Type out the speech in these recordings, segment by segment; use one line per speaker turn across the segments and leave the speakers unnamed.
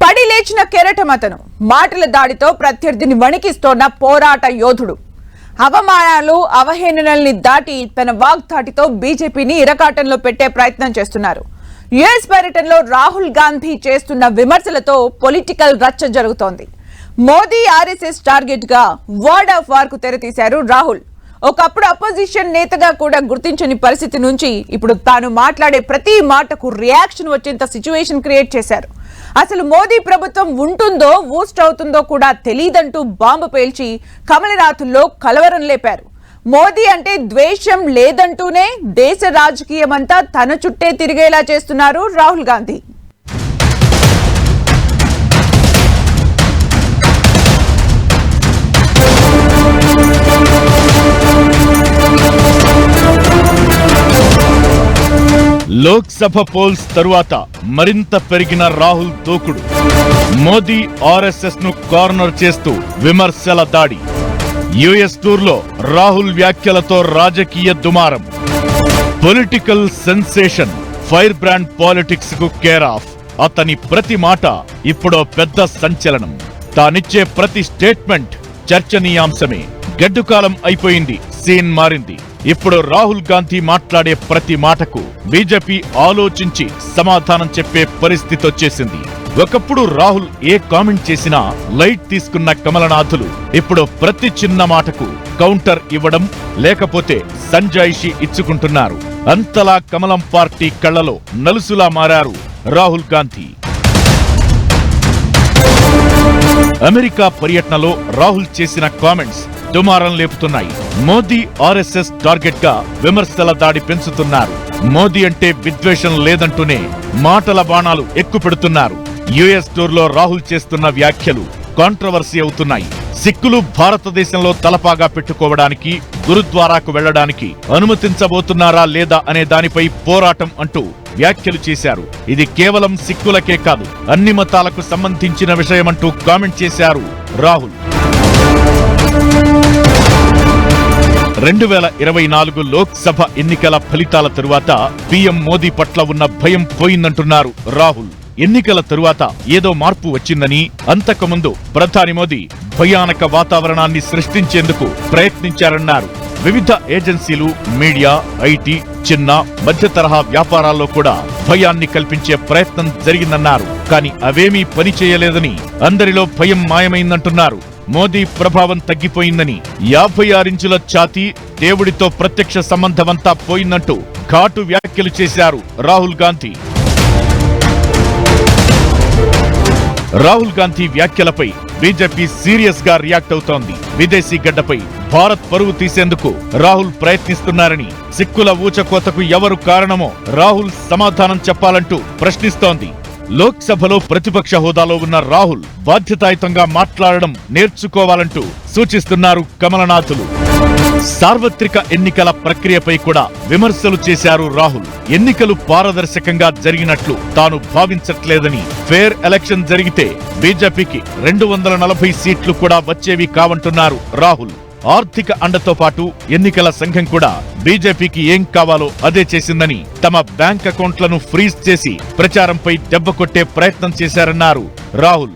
పడి లేచిన కెరటం అతను మాటల దాడితో ప్రత్యర్థిని వణికిస్తోన్న పోరాట యోధుడు. అవమానాలు అవహేళనల్ని దాటి తన వాగ్దాటితో బీజేపీని ఇరకాటంలో పెట్టే ప్రయత్నం చేస్తున్నారు. యుఎస్ పర్యటనలో రాహుల్ గాంధీ చేస్తున్న విమర్శలతో పొలిటికల్ రచ్చ జరుగుతోంది. మోదీ ఆర్ఎస్ఎస్ టార్గెట్ గా వర్డ్ ఆఫ్ వార్ కు తెరతీశారు రాహుల్. ఒకప్పుడు అపోజిషన్ నేతగా కూడా గుర్తించని పరిస్థితి నుంచి ఇప్పుడు తాను మాట్లాడే ప్రతి మాటకు రియాక్షన్ వచ్చేంత సిచ్యువేషన్ క్రియేట్ చేశారు. అసలు మోదీ ప్రభుత్వం ఉంటుందో ఊస్ట్ అవుతుందో కూడా తెలియదంటూ బాంబు పేల్చి కమలనాథుల్లో కలవరం లేపారు. మోదీ అంటే ద్వేషం లేదంటూనే దేశ రాజకీయమంతా తన చుట్టే తిరిగేలా చేస్తున్నారు రాహుల్ గాంధీ.
లోక్సభ పోల్స్ తరువాత మరింత పెరిగిన రాహుల్ దూకుడు. మోదీ ఆర్ఎస్ఎస్ ను కార్నర్ చేస్తూ విమర్శల దాడి. యుఎస్ టూర్లో రాహుల్ వ్యాఖ్యలతో రాజకీయ దుమారం. Political sensation. Fire brand politics కు కేర్ ఆఫ్. అతని ప్రతి మాట ఇప్పుడో పెద్ద సంచలనం. తానిచ్చే ప్రతి స్టేట్మెంట్ చర్చనీయాంశమే. గడ్డుకాలం అయిపోయింది, సీన్ మారింది. ఇప్పుడు రాహుల్ గాంధీ మాట్లాడే ప్రతి మాటకు బీజేపీ ఆలోచించి సమాధానం చెప్పే పరిస్థితి వచ్చేసింది. ఒకప్పుడు రాహుల్ ఏ కామెంట్ చేసినా లైట్ తీసుకున్న కమలనాథులు ఇప్పుడు ప్రతి చిన్న మాటకు కౌంటర్ ఇవ్వడం లేకపోతే సంజాయిషీ ఇచ్చుకుంటున్నారు. అంతలా కమలం పార్టీ కళ్లలో నలుసులా మారారు రాహుల్ గాంధీ. అమెరికా పర్యటనలో రాహుల్ చేసిన కామెంట్స్ దుమారం లేపుతున్నాయి. మోదీ ఆర్ఎస్ఎస్ టార్గెట్ గా విమర్శల దాడి పెంచుతున్నారు. మోదీ అంటే విద్వేషం లేదంటూనే మాటల బాణాలు ఎక్కుపెడుతున్నారు. యుఎస్ టూర్లో రాహుల్ చేస్తున్న వ్యాఖ్యలు కాంట్రవర్సీ అవుతున్నాయి. సిక్కులు భారతదేశంలో తలపాగా పెట్టుకోవడానికి, గురుద్వారాకు వెళ్లడానికి అనుమతించబోతున్నారా లేదా అనే దానిపై పోరాటం అంటూ వ్యాఖ్యలు చేశారు. ఇది కేవలం సిక్కులకే కాదు, అన్ని మతాలకు సంబంధించిన విషయమంటూ కామెంట్ చేశారు రాహుల్. 2024 లోక్సభ ఎన్నికల ఫలితాల తరువాత పీఎం మోదీ పట్ల ఉన్న భయం పోయిందంటున్నారు రాహుల్. ఎన్నికల తరువాత ఏదో మార్పు వచ్చిందని, అంతకుముందు ప్రధాని మోదీ భయానక వాతావరణాన్ని సృష్టించేందుకు ప్రయత్నించారన్నారు. వివిధ ఏజెన్సీలు, మీడియా, ఐటీ, చిన్న మధ్య తరహా వ్యాపారాల్లో కూడా భయాన్ని కల్పించే ప్రయత్నం జరిగిందన్నారు. కానీ అవేమీ పనిచేయలేదని, అందరిలో భయం మాయమైందంటున్నారు. మోదీ ప్రభావం తగ్గిపోయిందని, 56 ఇంచుల ఛాతీ, దేవుడితో ప్రత్యక్ష సంబంధమంతా పోయిందంటూ ఘాటు వ్యాఖ్యలు చేశారు రాహుల్ గాంధీ. రాహుల్ గాంధీ వ్యాఖ్యలపై బీజేపీ సీరియస్ గా రియాక్ట్ అవుతోంది. విదేశీ గడ్డపై భారత్ పరువు తీసేందుకు రాహుల్ ప్రయత్నిస్తున్నారని, సిక్కుల ఊచకోతకు ఎవరు కారణమో రాహుల్ సమాధానం చెప్పాలంటూ ప్రశ్నిస్తోంది. లోక్సభలో ప్రతిపక్ష హోదాలో ఉన్న రాహుల్ బాధ్యతాయుతంగా మాట్లాడడం నేర్చుకోవాలంటూ సూచిస్తున్నారు కమలనాథులు. సార్వత్రిక ఎన్నికల ప్రక్రియపై కూడా విమర్శలు చేశారు రాహుల్. ఎన్నికలు పారదర్శకంగా జరిగినట్లు తాను భావించట్లేదని, ఫేర్ ఎలక్షన్ జరిగితే బీజేపీకి 240 సీట్లు కూడా వచ్చేవి కావంటున్నారు రాహుల్. ఆర్థిక అండతో పాటు ఎన్నికల సంఘం కూడా బీజేపీకి ఏం కావాలో అదే చేసిందని, తమ బ్యాంక్ అకౌంట్లను ఫ్రీజ్ చేసి ప్రచారంపై దెబ్బ కొట్టే ప్రయత్నం చేశారన్నారు Rahul.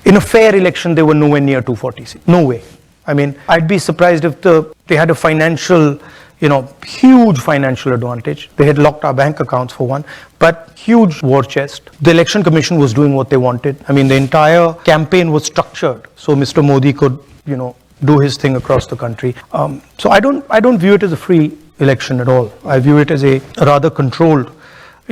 In a fair election, they were nowhere near 240 seats. No way. I mean, I'd be surprised if they had a financial, huge financial advantage. They had locked our bank accounts for one, but huge war chest. The election commission was doing what they wanted. I mean, the entire campaign was structured so Mr. Modi could, do his thing across the country. So I don't view it as a free election at all. I view it as a rather controlled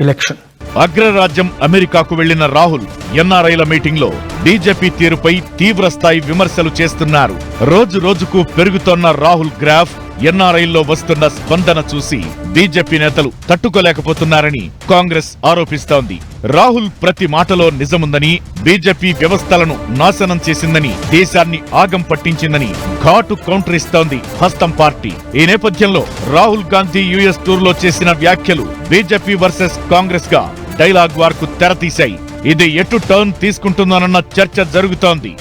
election.
అగ్రరాజ్యం అమెరికాకు వెళ్లిన Rahul ఎన్ఆర్ఐల meeting లో BJP తీరుపై తీవ్రస్థాయి విమర్శలు చేస్తున్నారు. రోజు రోజుకు పెరుగుతోన్న Rahul graph, ఎన్ఆర్ఐల్లో వస్తున్న స్పందన చూసి బీజేపీ నేతలు తట్టుకోలేకపోతున్నారని కాంగ్రెస్ ఆరోపిస్తోంది. రాహుల్ ప్రతి మాటలో నిజముందని, బీజేపీ వ్యవస్థలను నాశనం చేసిందని, దేశాన్ని ఆగం పట్టించిందని ఘాటు కౌంటర్ ఇస్తోంది హస్తం పార్టీ. ఈ నేపథ్యంలో రాహుల్ గాంధీ యుఎస్ టూర్లో చేసిన వ్యాఖ్యలు బీజేపీ వర్సెస్ కాంగ్రెస్ గా డైలాగ్ వార్ కు తెరతీశాయి. ఇది ఎటు టర్న్ తీసుకుంటుందోనన్న చర్చ జరుగుతోంది.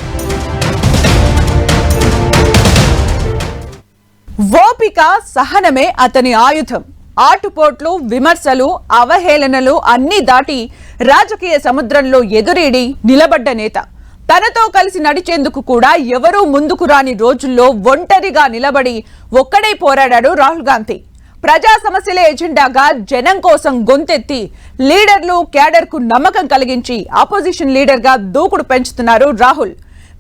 ఓపిక, సహనమే అతని ఆయుధం. ఆటుపోట్లు, విమర్శలు, అవహేళనలు అన్నీ దాటి రాజకీయ సముద్రంలో ఎదురీడి నిలబడ్డ నేత. తనతో కలిసి నడిచేందుకు కూడా ఎవరూ ముందుకు రాని రోజుల్లో ఒంటరిగా నిలబడి ఒక్కడే పోరాడాడు రాహుల్ గాంధీ. ప్రజా సమస్యలే ఎజెండాగా జనం కోసం గొంతెత్తి లీడర్లు, క్యాడర్కు నమ్మకం కలిగించి అపోజిషన్ లీడర్గా దూకుడు పెంచుతున్నారు రాహుల్.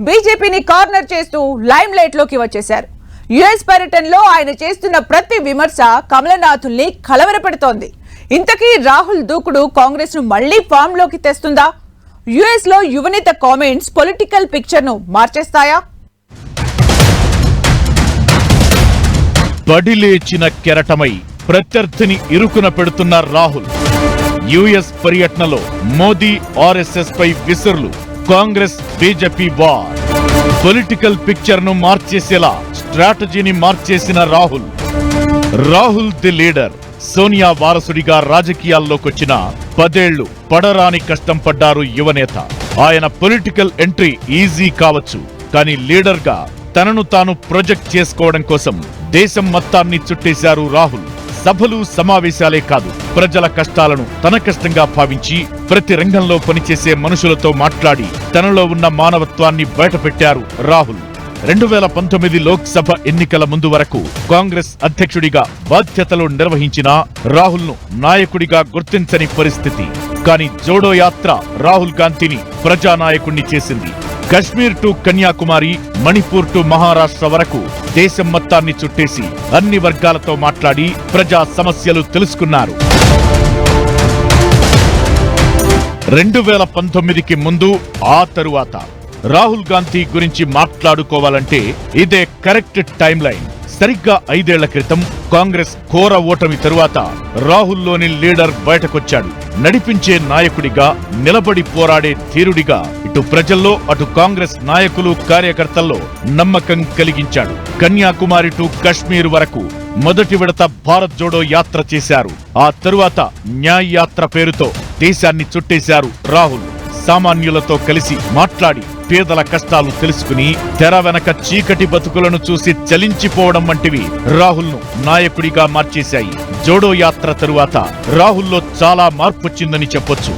బీజేపీని కార్నర్ చేస్తూ లైమ్ లైట్ లోకి వచ్చేశారు. యుఎస్ పర్యటనలో ఆయన చేస్తున్న ప్రతి విమర్శ కమలనాథుల్ని కలవరపెడుతోంది. ఇంతకీ రాహుల్ దూకుడు కాంగ్రెస్ ను మళ్లీ ఫామ్ లోకి తెస్తుందా? యుఎస్ లో యువనేత కామెంట్స్ పొలిటికల్ పిక్చర్ ను మార్చేస్తాయా?
బడిలేచిన కెరటమై ప్రత్యర్థిని ఇరుకున పెడుతున్న రాహుల్. యుఎస్ పర్యటనలో మోదీ ఆర్ఎస్ఎస్ పై విసురులు. Congress BJP war. Political picture ను మార్చేసేలా స్ట్రాటజీని మార్చేసిన రాహుల్. Rahul the leader. సోనియా వారసుడిగా రాజకీయాల్లోకొచ్చిన 10 ఏళ్లు పడరాని కష్టం పడ్డారు యువనేత. ఆయన పొలిటికల్ ఎంట్రీ ఈజీ కావచ్చు, కానీ లీడర్ గా తనను తాను ప్రొజెక్ట్ చేసుకోవడం కోసం దేశం మొత్తాన్ని చుట్టేశారు రాహుల్. సభలు, సమావేశాలే కాదు, ప్రజల కష్టాలను తన కష్టంగా భావించి ప్రతి రంగంలో పనిచేసే మనుషులతో మాట్లాడి తనలో ఉన్న మానవత్వాన్ని బయటపెట్టారు రాహుల్. 2019 లోక్సభ ఎన్నికల ముందు వరకు కాంగ్రెస్ అధ్యక్షుడిగా బాధ్యతలు నిర్వహించిన రాహుల్ ను నాయకుడిగా గుర్తించని పరిస్థితి. కానీ జోడో యాత్ర రాహుల్ గాంధీని ప్రజానాయకుణ్ణి చేసింది. కశ్మీర్ టు కన్యాకుమారి, మణిపూర్ టు మహారాష్ట్ర వరకు దేశం మొత్తాన్ని చుట్టేసి అన్ని వర్గాలతో మాట్లాడి ప్రజా సమస్యలు తెలుసుకున్నారు. 2019కి ముందు, ఆ తరువాత రాహుల్ గాంధీ గురించి మాట్లాడుకోవాలంటే ఇదే కరెక్ట్ టైం లైన్. సరిగ్గా 5 ఏళ్ల క్రితం కాంగ్రెస్ ఘోర ఓటమి తరువాత రాహుల్లోని లీడర్ బయటకొచ్చాడు. నడిపించే నాయకుడిగా, నిలబడి పోరాడే ధీరుడిగా ఇటు ప్రజల్లో, అటు కాంగ్రెస్ నాయకులు, కార్యకర్తల్లో నమ్మకం కలిగించాడు. కన్యాకుమారి టు కశ్మీర్ వరకు మొదటి విడత భారత్ జోడో యాత్ర చేశారు. ఆ తరువాత న్యాయ్ యాత్ర పేరుతో దేశాన్ని చుట్టేశారు రాహుల్. సామాన్యులతో కలిసి మాట్లాడి పేదల కష్టాలు తెలుసుకుని తెర వెనక చీకటి బతుకులను చూసి చలించిపోవడం వంటివి రాహుల్ ను నాయకుడిగా మార్చేశాయి. జోడో యాత్ర తరువాత రాహుల్లో చాలా మార్పొచ్చిందని చెప్పొచ్చు.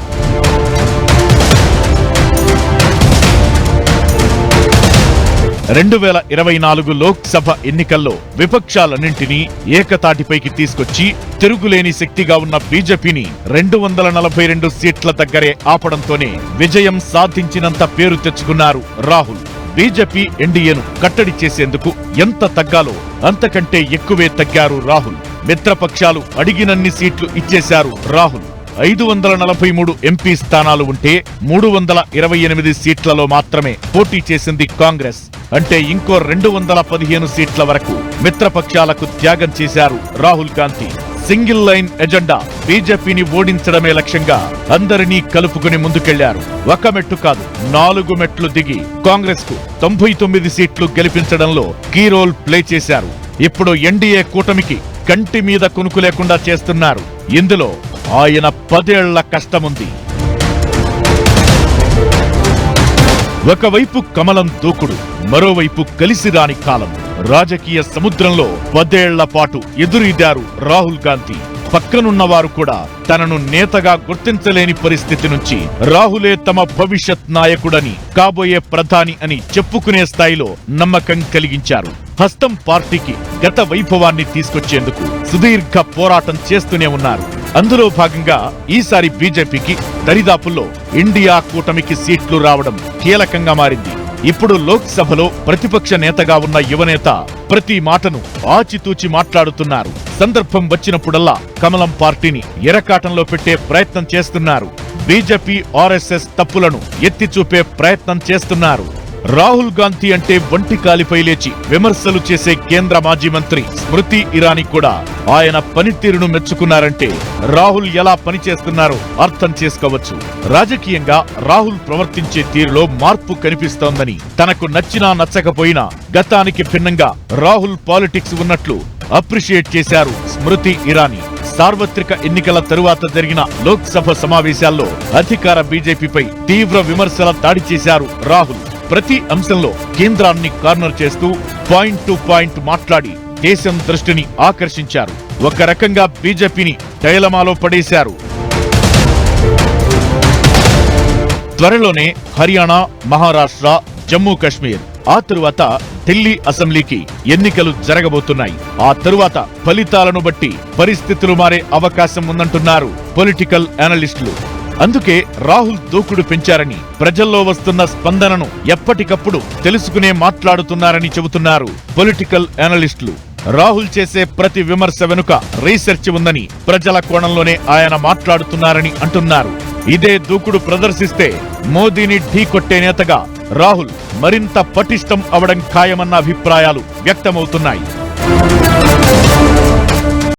రెండు 2024 లోక్సభ ఎన్నికల్లో విపక్షాలన్నింటినీ ఏకతాటిపైకి తీసుకొచ్చి తిరుగులేని శక్తిగా ఉన్న బీజేపీని 242 సీట్ల దగ్గరే ఆపడంతోనే విజయం సాధించినంత పేరు తెచ్చుకున్నారు రాహుల్. బీజేపీ ఎన్డీఏను కట్టడి చేసేందుకు ఎంత తగ్గాలో అంతకంటే ఎక్కువే తగ్గారు రాహుల్. మిత్రపక్షాలు అడిగినన్ని సీట్లు ఇచ్చేశారు రాహుల్. 543 ఎంపీ స్థానాలు ఉంటే 328 సీట్లలో మాత్రమే పోటీ చేసింది కాంగ్రెస్. అంటే ఇంకో 215 సీట్ల వరకు మిత్రపక్షాలకు త్యాగం చేశారు Rahul Gandhi. Single line agenda, బీజేపీని ఓడించడమే లక్ష్యంగా అందరినీ కలుపుకుని ముందుకెళ్లారు. ఒక మెట్టు కాదు, 4 మెట్లు దిగి కాంగ్రెస్ కు 99 సీట్లు గెలిపించడంలో కీ రోల్ ప్లే చేశారు. ఇప్పుడు ఎన్డీఏ కూటమికి కంటి మీద కునుకు లేకుండా చేస్తున్నారు. ఇందులో ఆయన 10 ఏళ్ల కష్టముంది. ఒకవైపు కమలం దూకుడు, మరోవైపు కలిసిరాని కాలం. రాజకీయ సముద్రంలో 10 ఏళ్ల పాటు ఎదురీదారు రాహుల్ గాంధీ. పక్కనున్నవారు కూడా తనను నేతగా గుర్తించలేని పరిస్థితి నుంచి రాహులే తమ భవిష్యత్ నాయకుడని, కాబోయే ప్రధాని అని చెప్పుకునే స్థాయిలో నమ్మకం కలిగించారు. హస్తం పార్టీకి గత వైభవాన్ని తీసుకొచ్చేందుకు సుదీర్ఘ పోరాటం చేస్తూనే ఉన్నారు. అందులో భాగంగా ఈసారి బీజేపీకి దరిదాపుల్లో ఇండియా కూటమికి సీట్లు రావడం కీలకంగా మారింది. ఇప్పుడు లోక్సభలో ప్రతిపక్ష నేతగా ఉన్న యువనేత ప్రతి మాటను ఆచితూచి మాట్లాడుతున్నారు. సందర్భం వచ్చినప్పుడల్లా కమలం పార్టీని ఎరకాటంలో పెట్టే ప్రయత్నం చేస్తున్నారు. బీజేపీ, ఆర్ఎస్ఎస్ తప్పులను ఎత్తి చూపే ప్రయత్నం చేస్తున్నారు. రాహుల్ గాంధీ అంటే వంటి కాలిపై లేచి విమర్శలు చేసే కేంద్ర మాజీ మంత్రి స్మృతి ఇరానీ కూడా ఆయన పనితీరును మెచ్చుకున్నారంటే రాహుల్ ఎలా పనిచేస్తున్నారో అర్థం చేసుకోవచ్చు. రాజకీయంగా రాహుల్ ప్రవర్తించే తీరులో మార్పు కనిపిస్తోందని, తనకు నచ్చినా నచ్చకపోయినా గతానికి భిన్నంగా రాహుల్ పాలిటిక్స్ ఉన్నట్లు అప్రిషియేట్ చేశారు స్మృతి ఇరానీ. సార్వత్రిక ఎన్నికల తరువాత జరిగిన లోక్సభ సమావేశాల్లో అధికార బీజేపీపై తీవ్ర విమర్శల దాడి చేశారు రాహుల్. ప్రతి అంశంలో కేంద్రాన్ని కార్నర్ చేస్తూ పాయింట్ టు పాయింట్ మాట్లాడి దేశం దృష్టిని ఆకర్షించారు. ఒక రకంగా బీజేపీని డైలమాలో పడేశారు. త్వరలోనే హర్యానా, మహారాష్ట్ర, జమ్మూ కాశ్మీర్, ఆ తరువాత ఢిల్లీ అసెంబ్లీకి ఎన్నికలు జరగబోతున్నాయి. ఆ తరువాత ఫలితాలను బట్టి పరిస్థితులు మారే అవకాశం ఉందంటున్నారు పొలిటికల్ అనలిస్టులు. అందుకే రాహుల్ దూకుడు పెంచారని, ప్రజల్లో వస్తున్న స్పందనను ఎప్పటికప్పుడు తెలుసుకునే మాట్లాడుతున్నారని చెబుతున్నారు పొలిటికల్ అనలిస్టులు. రాహుల్ చేసే ప్రతి విమర్శ వెనుక రీసెర్చ్ ఉందని, ప్రజల కోణంలోనే ఆయన మాట్లాడుతున్నారని అంటున్నారు. ఇదే దూకుడు ప్రదర్శిస్తే మోదీని ఢీకొట్టే నేతగా రాహుల్ మరింత పటిష్టం అవడం ఖాయమన్న అభిప్రాయాలు వ్యక్తమవుతున్నాయి.